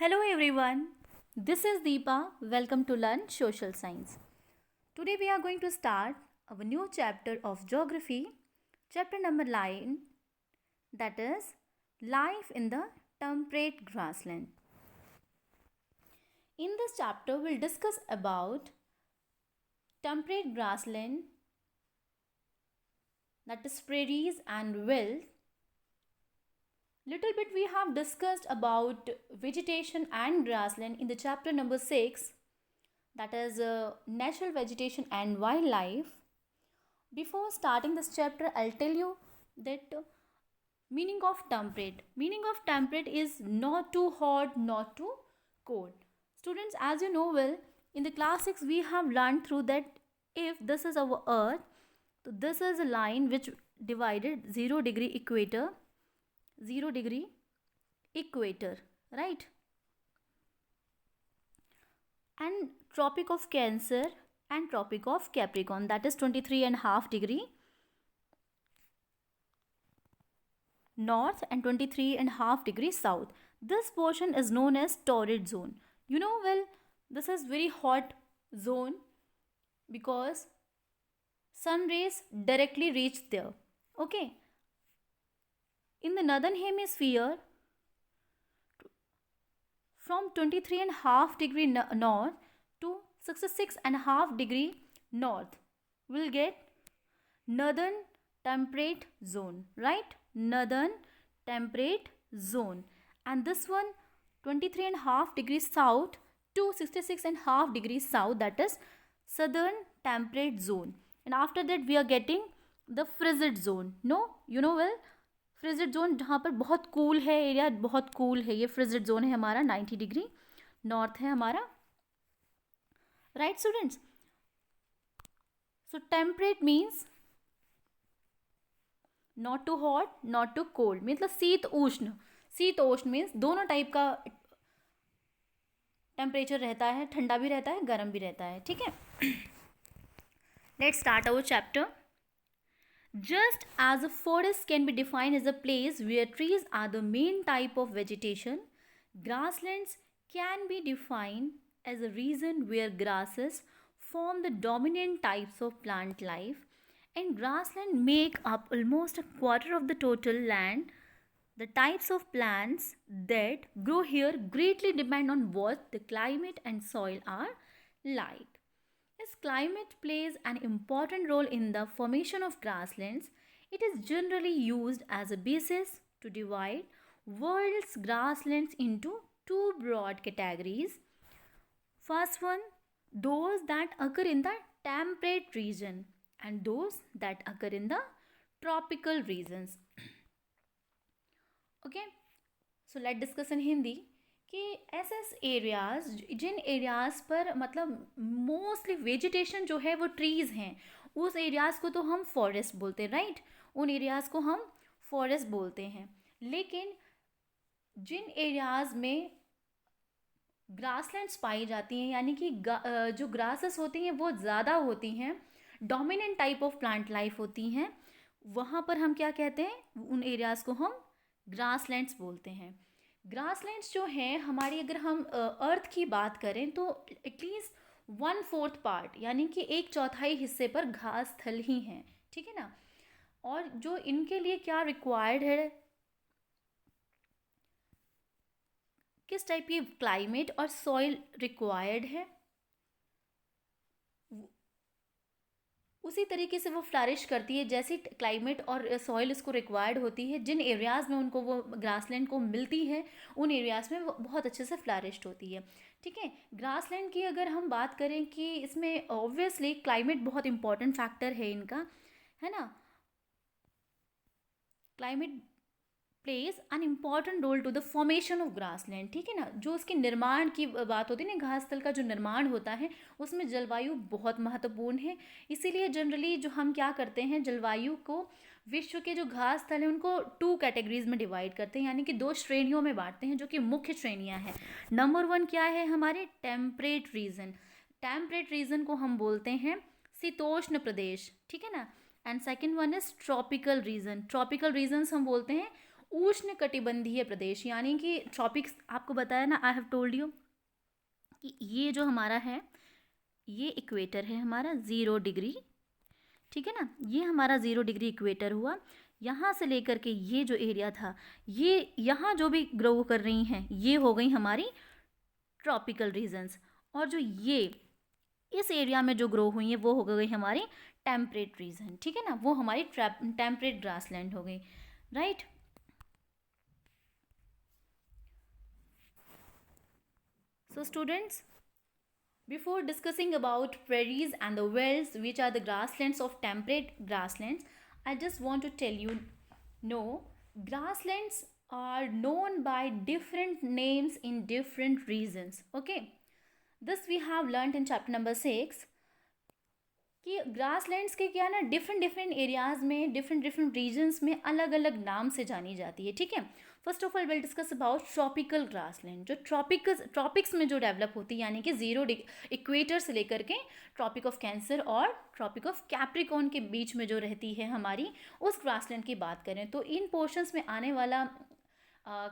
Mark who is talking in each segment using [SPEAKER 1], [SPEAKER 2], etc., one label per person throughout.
[SPEAKER 1] Hello everyone, this is Deepa. Welcome to Learn Social Science. Today we are going to start our new chapter of Geography, chapter number 9, that is Life in the Temperate Grassland. In this chapter we'll discuss about temperate grassland, that is prairies and veldt. Little bit we have discussed about vegetation and grassland in the chapter number 6, that is natural vegetation and wildlife. Before starting this chapter, I'll tell you that meaning of temperate is not too hot, not too cold. Students, as you know well, in the class 6 we have learned through that if this is our earth, so this is a line which divided 0 degree equator, 0 degree equator, right? And Tropic of Cancer and Tropic of Capricorn, that is 23.5 degree north and 23.5 degree south. This portion is known as torrid zone. You know well, this is very hot zone because sun rays directly reach there. Okay. In the northern hemisphere, from 23.5 degree north to 66.5 degree north, we'll get northern temperate zone, right? Northern temperate zone. And this one, 23.5 degrees south to 66.5 degrees south, that is southern temperate zone. And after that we are getting the frigid zone. No, you know well, frigid zone जहाँ पर बहुत cool है, area बहुत cool है, ये frigid zone है हमारा 90 degree north है हमारा, right students? So temperate means not too hot not too cold, मतलब शीत उष्ण मीन्स दोनों टाइप का टेम्परेचर रहता है, ठंडा भी रहता है, गर्म भी रहता है, ठीक है? Let's start our chapter. Just as a forest can be defined as a place where trees are the main type of vegetation, grasslands can be defined as a region where grasses form the dominant types of plant life, and grassland make up almost a quarter of the total land. The types of plants that grow here greatly depend on what the climate and soil are like. As climate plays an important role in the formation of grasslands, it is generally used as a basis to divide world's grasslands into two broad categories. First one, those that occur in the temperate region and those that occur in the tropical regions. Okay, so let's discuss in Hindi कि ऐसे areas जिन areas पर मतलब mostly vegetation जो है वो trees हैं, उस areas को तो हम फॉरेस्ट बोलते हैं, राइट? उन एरियाज़ को हम फॉरेस्ट बोलते हैं. लेकिन जिन एरियाज़ में ग्रासलैंड्स पाई जाती हैं, यानी कि जो ग्रासेस होती हैं वो ज़्यादा होती हैं, dominant type of plant life होती हैं, वहाँ पर हम क्या कहते हैं? उन एरियाज़ को हम ग्रासलैंड्स बोलते हैं. ग्रासलैंड्स जो हैं हमारी, अगर हम अर्थ की बात करें तो एटलीस्ट 1/4 पार्ट यानी कि 1/4 हिस्से पर घास स्थल ही हैं, ठीक है ना? और जो इनके लिए क्या रिक्वायर्ड है, किस टाइप की क्लाइमेट और सॉइल रिक्वायर्ड है, उसी तरीके से वो फ्लरिश करती है जैसी क्लाइमेट और सॉइल इसको रिक्वायर्ड होती है. जिन एरियाज़ में उनको वो ग्रासलैंड को मिलती है, उन एरियाज़ में वो बहुत अच्छे से फ्लरिश्ड होती है, ठीक है? ग्रासलैंड की अगर हम बात करें कि इसमें ऑब्वियसली क्लाइमेट बहुत इंपॉर्टेंट फैक्टर है इनका, है ना? Climate plays an important role to the formation of grassland, ठीक है ना? जो उसके निर्माण की बात होती है ना, घास स्थल का जो निर्माण होता है उसमें जलवायु बहुत महत्वपूर्ण है. इसीलिए जनरली जो हम क्या करते हैं, जलवायु को विश्व के जो घास स्थल हैं उनको 2 कैटेगरीज में डिवाइड करते हैं, यानी कि 2 श्रेणियों में बांटते हैं, जो कि मुख्य श्रेणियां हैं. नंबर 1 क्या है हमारे? Temperate region. टेम्परेट रीजन को हम बोलते हैं शीतोष्ण प्रदेश, ठीक है ना? And second one is tropical region. Tropical regions हम बोलते हैं उष्ण कटिबंधीय प्रदेश, यानी कि ट्रॉपिक्स, आपको बताया ना, आई हैव टोल्ड यू कि ये जो हमारा है, ये इक्वेटर है हमारा 0 डिग्री, ठीक है ना, ये हमारा 0 डिग्री इक्वेटर हुआ। यहाँ से लेकर के ये जो एरिया था, ये यहाँ जो भी ग्रो कर रही हैं ये हो गई हमारी ट्रॉपिकल रीजन्स, और जो ये इस एरिया में जो ग्रो हुई है वो हो गई हमारी टेम्परेट रीजन, ठीक है ना, वो हमारी टेम्परेट ग्रासलैंड हो गई, right. So students, before discussing about prairies and the velds, which are the grasslands of temperate grasslands, I just want to tell you, no, grasslands are known by different names in different regions. Okay, this we have learned in chapter number 6 कि grasslands के क्या ना different different areas में, different different regions में अलग अलग नाम से जानी जाती है, ठीक है। First of all will discuss about tropical grassland, जो ट्रॉपिक्स में जो डेवलप होती है, यानी कि 0 इक्वेटर से लेकर के ट्रॉपिक ऑफ कैंसर और ट्रॉपिक ऑफ कैप्रिकॉर्न के बीच में जो रहती है हमारी, उस ग्रासलैंड की बात करें तो इन पोर्शंस में आने वाला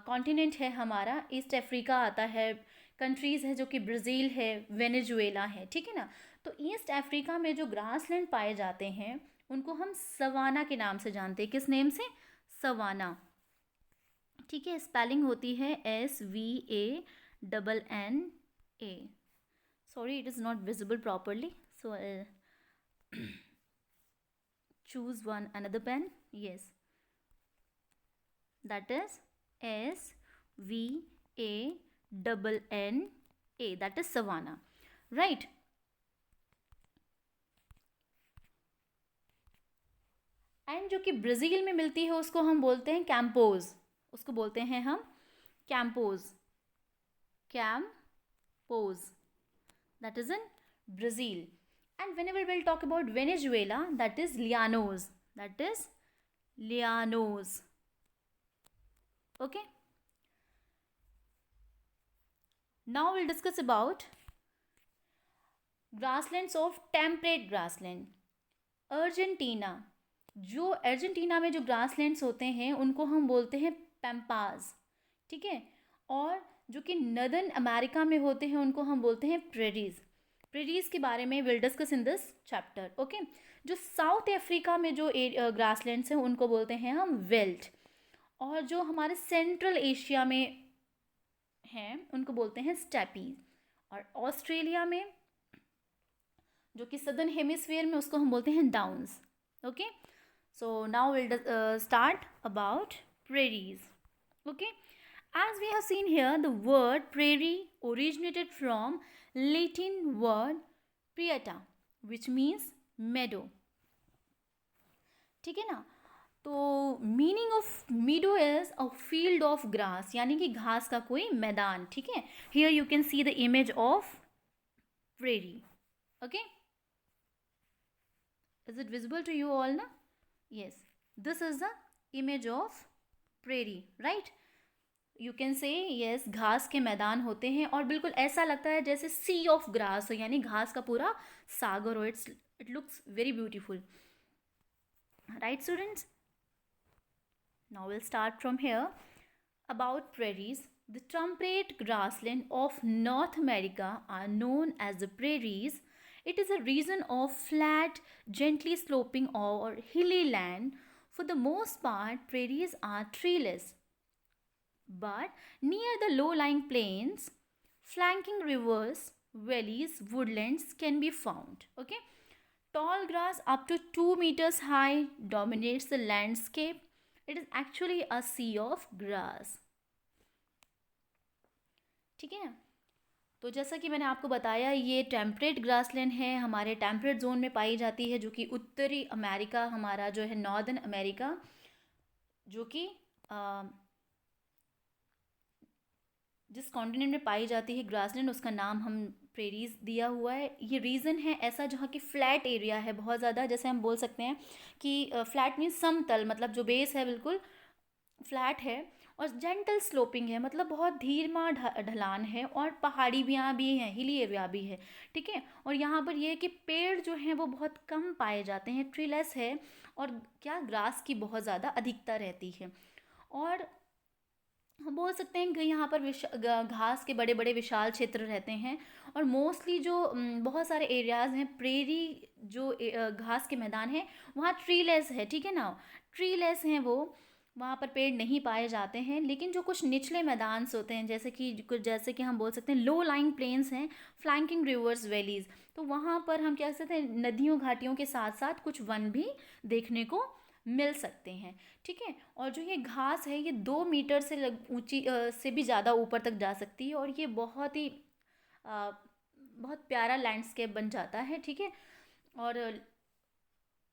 [SPEAKER 1] कॉन्टिनेंट है हमारा ईस्ट अफ्रीका आता है, कंट्रीज़ है जो कि ब्राज़ील है, वेनेजुएला है, ठीक है ना। तो ईस्ट अफ्रीका में जो ग्रासलैंड पाए जाते हैं उनको हम सवाना के नाम से जानते हैं। किस नेम से? सवाना, ठीक है। स्पेलिंग होती है SVANNA। Sorry, it is not visible properly, so choose one another pen. Yes, that is SVANNA, that is savanna, right। And जो कि ब्राज़ील में मिलती है उसको हम बोलते हैं कैंपोज, उसको बोलते हैं हम Campos, Campos, that is in Brazil. And whenever we'll talk about Venezuela, that is llanos, that is llanos, okay। Now we'll discuss about grasslands of temperate grassland। Argentina, जो अर्जेंटीना में जो ग्रासलैंड्स होते हैं उनको हम बोलते हैं पैम्पाज, ठीक है। और जो कि नदर्न अमेरिका में होते हैं उनको हम बोलते हैं प्रेरीज। प्रेरीज के बारे में will discuss in this chapter, okay. जो साउथ अफ्रीका में जो ग्रासलैंड्स हैं उनको बोलते हैं हम वेल्ट, और जो हमारे सेंट्रल एशिया में हैं उनको बोलते हैं स्टेपीज, और ऑस्ट्रेलिया में जो कि सदर्न हेमिस्फीयर में उसको हम बोलते हैं downs, okay. So now we'll start about prairies, okay। As we have seen here, the word prairie originated from Latin word prieta, which means meadow, ठीक है ना। तो meaning of meadow is a field of grass, यानी कि घास का कोई मैदान, ठीक है। Here you can see the image of prairie, okay। Is it visible to you all na? Yes, this is the image of prairie, right। You can say yes, घास के मैदान होते हैं और बिल्कुल ऐसा लगता है जैसे sea of grass हो, यानी घास का पूरा सागर हो। it looks very beautiful, right students। Now we'll start from here about prairies। The temperate grassland of North America are known as the prairies। It is a region of flat, gently sloping or hilly land. For the most part, prairies are treeless, but near the low-lying plains, flanking rivers, valleys, woodlands can be found. Okay, tall grass up to 2 meters high dominates the landscape. It is actually a sea of grass, ठीक है। तो जैसा कि मैंने आपको बताया, ये temperate grassland है, हमारे टेम्परेट जोन में पाई जाती है, जो कि उत्तरी अमेरिका हमारा जो है, नॉर्दर्न अमेरिका, जो कि जिस कॉन्टिनेंट में पाई जाती है ग्रासलैंड, उसका नाम हम प्रेरीज दिया हुआ है। ये रीज़न है ऐसा जहाँ की फ्लैट एरिया है बहुत ज़्यादा, जैसे हम बोल सकते हैं कि फ्लैट मीन्स समतल, मतलब जो बेस है बिल्कुल फ्लैट है, और जेंटल स्लोपिंग है, मतलब बहुत धीमा ढलान है, और पहाड़ी भी यहाँ भी है, हिली एरिया भी है, ठीक है। और यहाँ पर ये है कि पेड़ जो हैं वो बहुत कम पाए जाते हैं, ट्रीलेस है, और क्या ग्रास की बहुत ज़्यादा अधिकता रहती है। और हम बोल सकते हैं कि यहाँ पर घास के बड़े बड़े विशाल क्षेत्र रहते हैं। और मोस्टली जो बहुत सारे एरियाज़ हैं, प्रेरी जो घास के मैदान हैं, वहाँ ट्रीलेस है, ठीक है ना, ट्रीलेस हैं वो, वहाँ पर पेड़ नहीं पाए जाते हैं। लेकिन जो कुछ निचले मैदान होते हैं, जैसे कि हम बोल सकते हैं लो लाइंग प्लेन्स हैं, फ्लैंकिंग रिवर्स वैलीज, तो वहाँ पर हम क्या कह सकते हैं, नदियों घाटियों के साथ साथ कुछ वन भी देखने को मिल सकते हैं, ठीक है। और जो ये घास है ये 2 मीटर से ऊंची से भी ज़्यादा ऊपर तक जा सकती है, और ये बहुत ही बहुत प्यारा लैंडस्केप बन जाता है, ठीक है। और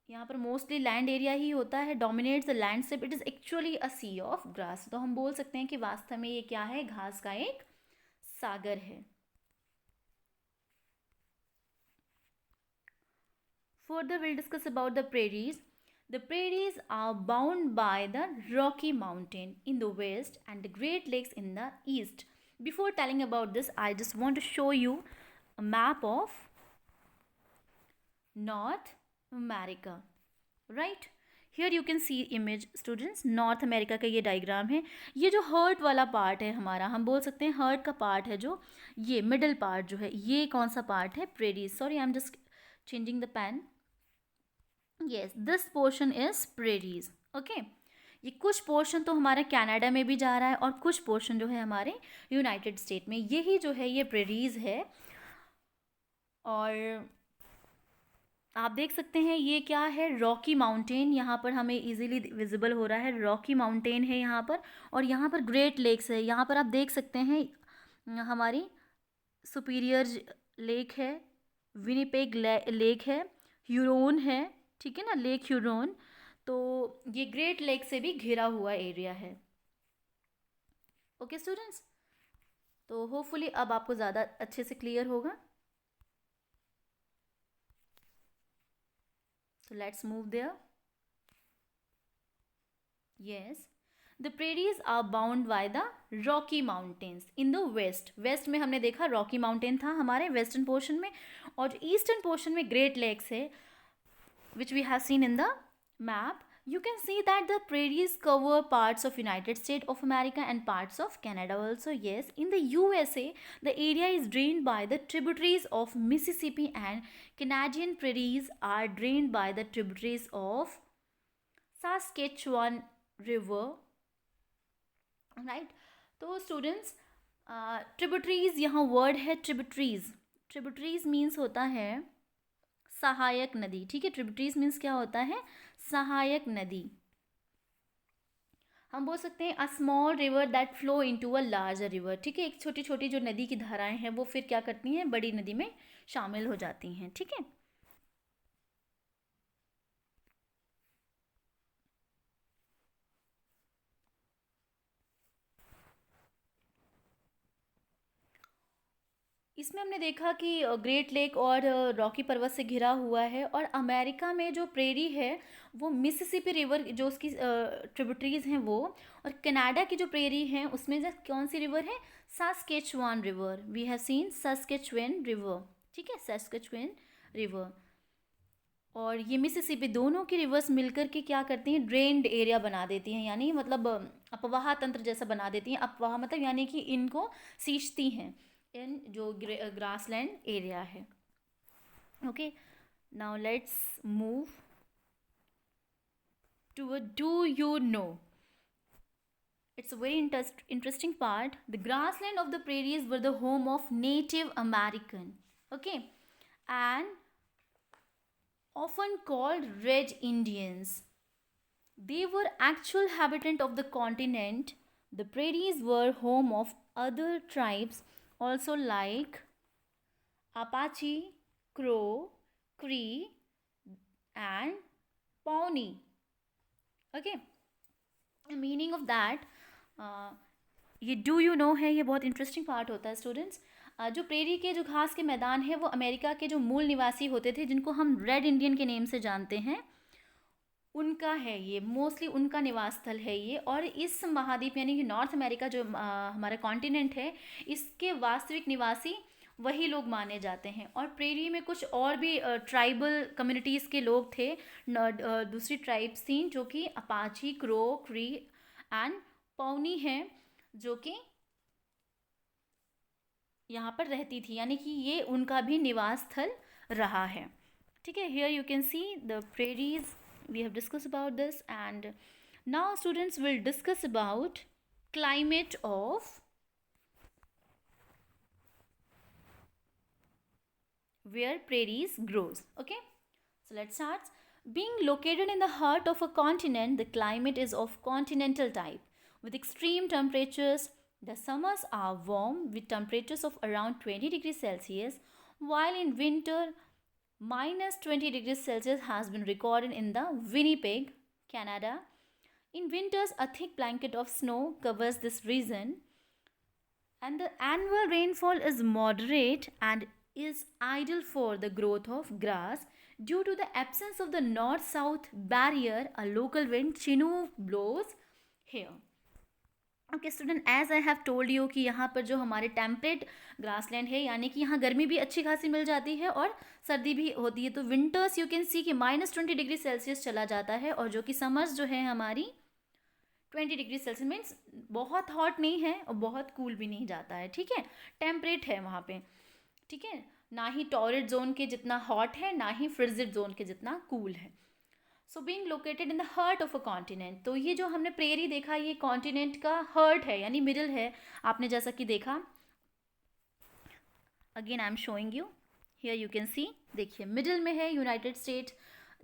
[SPEAKER 1] यहाँ पर मोस्टली लैंड एरिया ही होता है, dominates the landscape, it is actually a sea of grass. तो हम बोल सकते हैं कि वास्तव में ये क्या है, घास का एक सागर है। Further, we'll discuss about the prairies. The prairies are bound by the Rocky Mountain in the west and the Great Lakes in the east. Before telling about this, I just want to show you a map of North America. Right? Here you can see image, students. North America का ये diagram है। ये जो hurt वाला part है हमारा, हम बोल सकते हैं हर्ट का पार्ट है, जो ये मिडल पार्ट जो है, ये कौन सा पार्ट है, prairies. Sorry, I am just changing the pen. Yes, this portion is prairies. Okay. ये कुछ पोर्शन तो हमारे कनाडा में भी जा रहा है और कुछ पोर्शन जो है हमारे यूनाइटेड स्टेट में, यही जो है ये प्रेरीज है। और आप देख सकते हैं ये क्या है, रॉकी माउंटेन, यहाँ पर हमें इजीली विजिबल हो रहा है, रॉकी माउंटेन है यहाँ पर। और यहाँ पर ग्रेट लेक्स है, यहाँ पर आप देख सकते हैं हमारी सुपीरियर लेक है, विनिपेग लेक है, ह्यूरोन है, ठीक है ना, लेक ह्यूरोन। तो ये ग्रेट लेक से भी घिरा हुआ एरिया है। ओके स्टूडेंट्स, तो होपफुली अब आपको ज़्यादा अच्छे से क्लियर होगा। So let's move there. Yes, the prairies are bound by the Rocky Mountains in the west. West में हमने देखा Rocky Mountain था हमारे western portion में, और eastern portion में Great Lakes है, which we have seen in the map. You can see that the prairies cover parts of United States of America and parts of Canada also. Yes, in the USA, the area is drained by the tributaries of Mississippi, and Canadian prairies are drained by the tributaries of Saskatchewan River. Right? तो students, tributaries यहाँ word है tributaries. Tributaries means होता है सहायक नदी, ठीक है। Tributaries means क्या होता है, सहायक नदी। हम बोल सकते हैं a small river that flow into a larger river, ठीक है। एक छोटी छोटी जो नदी की धाराएं हैं वो फिर क्या करती हैं, बड़ी नदी में शामिल हो जाती हैं, ठीक है। इसमें हमने देखा कि ग्रेट लेक और रॉकी पर्वत से घिरा हुआ है, और अमेरिका में जो प्रेरी है वो मिसिसिपी रिवर जो उसकी ट्रिब्यूटरीज हैं वो, और कनाडा की जो प्रेरी हैं उसमें जो कौन सी रिवर है, Saskatchewan river. We have seen Saskatchewan river, ठीक है, सास्केचुआन रिवर। और ये मिसिसिपी, दोनों की रिवर्स मिलकर के क्या करती हैं, ड्रेन्ड एरिया बना देती हैं, यानी मतलब अपवाह तंत्र जैसा बना देती हैं। अपवाह मतलब यानी कि इनको सींचती हैं इन जो ग्रासलैंड एरिया है। Okay, now let's move to a do you know. It's a very interesting part. The grassland of the prairies were the home of Native American, okay, and often called Red Indians. They were actual habitant of the continent. The prairies were home of other tribes also, like Apache, Crow, Cree, and Pawnee. Okay, meaning of that, ये do you no है, ये बहुत interesting part होता है students. जो prairie के जो घास के मैदान है वो अमेरिका के जो मूल निवासी होते थे, जिनको हम रेड इंडियन के नेम से जानते हैं, उनका है ये, मोस्टली उनका निवास स्थल है ये। और इस महाद्वीप यानी कि नॉर्थ अमेरिका जो हमारा कॉन्टिनेंट है, इसके वास्तविक निवासी वही लोग माने जाते हैं। और प्रेरी में कुछ और भी ट्राइबल कम्युनिटीज़ के लोग थे, दूसरी ट्राइब्स थी, जो कि अपाची, क्रो, क्री एंड पौनी है जो कि यहाँ पर रहती थी, यानी कि ये उनका भी निवास स्थल रहा है। ठीक है, here you can see the prairies, we have discuss about this and now students will discuss about climate of where prairies grows. Okay, so let's start. Being located in the heart of a continent, the climate is of continental type with extreme temperatures. The summers are warm with temperatures of around 20 degrees Celsius, while in winter minus 20 degrees Celsius has been recorded in the Winnipeg, Canada. In winters, a thick blanket of snow covers this region, and the annual rainfall is moderate and is ideal for the growth of grass due to the absence of the north south barrier. A local wind Chinook blows here. Okay student, as I have told you कि यहाँ पर जो हमारे temperate grassland है, यानी कि यहाँ गर्मी भी अच्छी खासी मिल जाती है और सर्दी भी होती है। तो विंटर्स यू कैन सी कि -20 डिग्री सेल्सियस चला जाता है, और जो कि समर्स जो है हमारी 20 डिग्री सेल्सियस, मीन्स बहुत हॉट नहीं है और बहुत कूल भी नहीं जाता है। ठीक है, टेम्परेट है वहाँ पे। ठीक है, ना ही टॉरिड जोन के जितना हॉट है, ना ही फ्रिजिड जोन के जितना कूल है। So being located in the heart of a continent, तो ये जो हमने प्रेरी देखा, ये कॉन्टिनेंट का हार्ट है, यानी मिडिल है। आपने जैसा कि देखा, again I am showing you, here you can सी, देखिए मिडिल में है यूनाइटेड स्टेट,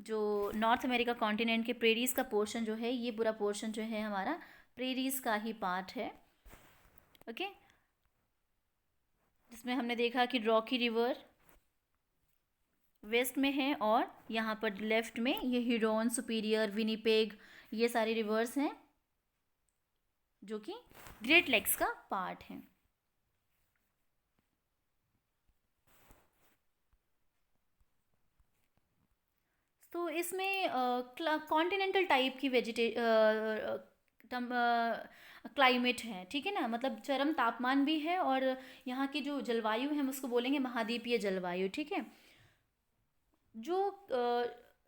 [SPEAKER 1] जो नॉर्थ अमेरिका कॉन्टिनेंट के प्रेरीज का पोर्शन जो है, ये पूरा पोर्शन जो है हमारा प्रेरीज का ही पार्ट है। ओके, जिसमें हमने देखा कि रॉकी रिवर वेस्ट में है, और यहाँ पर लेफ्ट में ये हिरोन, सुपीरियर, विनीपेग, ये सारे रिवर्स हैं जो कि ग्रेट लेक्स का पार्ट हैं। तो इसमें कॉन्टिनेंटल टाइप की क्लाइमेट है। ठीक है ना, मतलब चरम तापमान भी है, और यहाँ की जो जलवायु है हम उसको बोलेंगे महाद्वीपीय जलवायु। ठीक है, जो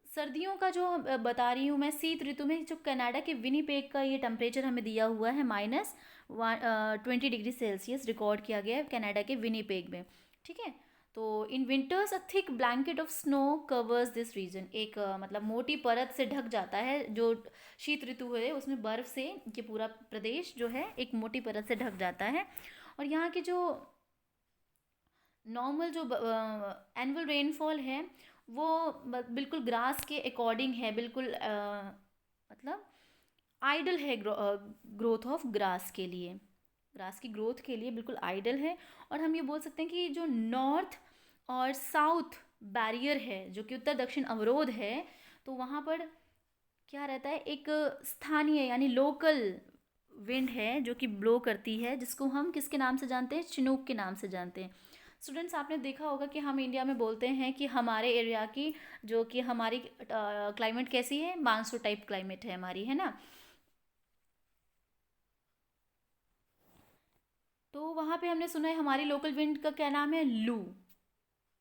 [SPEAKER 1] सर्दियों का जो बता रही हूँ मैं, शीत ऋतु में जो कनाडा के विनीपेग का ये टेम्परेचर हमें दिया हुआ है -20 डिग्री सेल्सियस रिकॉर्ड किया गया है कनाडा के विनीपेग में। ठीक है, तो in winters a thick blanket of snow covers this region, एक मतलब मोटी परत से ढक जाता है, जो शीत ऋतु है उसमें बर्फ से ये पूरा प्रदेश जो है एक मोटी परत से ढक जाता है। और यहाँ की जो नॉर्मल जो एनुअल रेनफॉल है वो बिल्कुल ग्रास के अकॉर्डिंग है, बिल्कुल मतलब आइडल है ग्रोथ ऑफ ग्रास के लिए, ग्रास की ग्रोथ के लिए बिल्कुल आइडल है। और हम ये बोल सकते हैं कि जो नॉर्थ और साउथ बैरियर है, जो कि उत्तर दक्षिण अवरोध है, तो वहाँ पर क्या रहता है, एक स्थानीय यानी लोकल विंड है जो कि ब्लो करती है, जिसको हम किसके नाम से जानते हैं, चिनूक के नाम से जानते हैं। स्टूडेंट्स, आपने देखा होगा कि हम इंडिया में बोलते हैं कि हमारे एरिया की जो कि हमारी क्लाइमेट कैसी है, मानसून टाइप क्लाइमेट है हमारी, है ना। तो वहाँ पे हमने सुना है हमारी लोकल विंड का क्या नाम है, लू।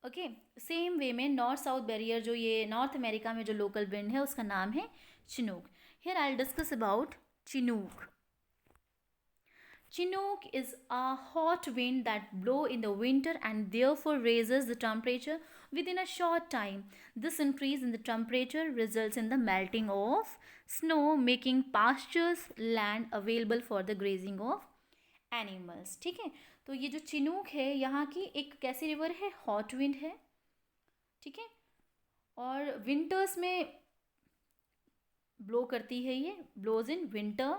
[SPEAKER 1] ओके, सेम वे में नॉर्थ साउथ बैरियर जो ये नॉर्थ अमेरिका में जो लोकल विंड है उसका नाम है Chinook. Here I will discuss about Chinook. Chinook is a hot wind that blows in the winter and therefore raises the temperature within a short time. This increase in the temperature results in the melting of snow, making pastures land available for the grazing of animals. ठीक है, तो ये जो Chinook है यहाँ की एक कैसी रिवर है, हॉट विंड है। ठीक है, और विंटर्स में ब्लो करती है, ये blows in winter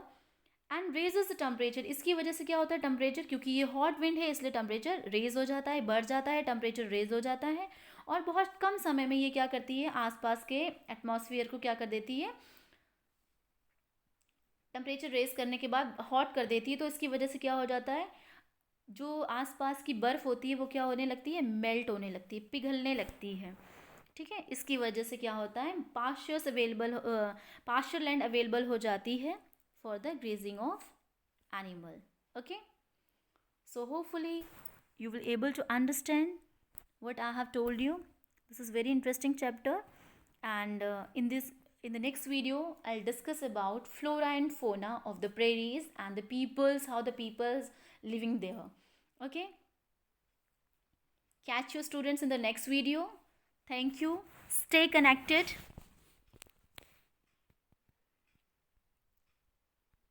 [SPEAKER 1] and raises the temperature. इसकी वजह से क्या होता है, टेम्परेचर, क्योंकि ये हॉट विंड है इसलिए टेम्परेचर रेज हो जाता है, बढ़ जाता है, टेम्परेचर रेज हो जाता है। और बहुत कम समय में ये क्या करती है, आसपास के एटमॉस्फेयर को क्या कर देती है, टेम्परेचर रेज करने के बाद हॉट कर देती है। तो इसकी वजह से क्या हो जाता है, जो आसपास की बर्फ़ होती है वो क्या होने लगती है, मेल्ट होने लगती है, पिघलने लगती है। ठीक है, इसकी वजह से क्या होता है, पास्चर लैंड अवेलेबल हो जाती है for the grazing of animal. Okay, so hopefully you will able to understand what I have told you. This is very interesting chapter, and in this In the next video, I'll discuss about flora and fauna of the prairies and the peoples, how the peoples living there. Okay? Catch your students in the next video. Thank you. Stay connected.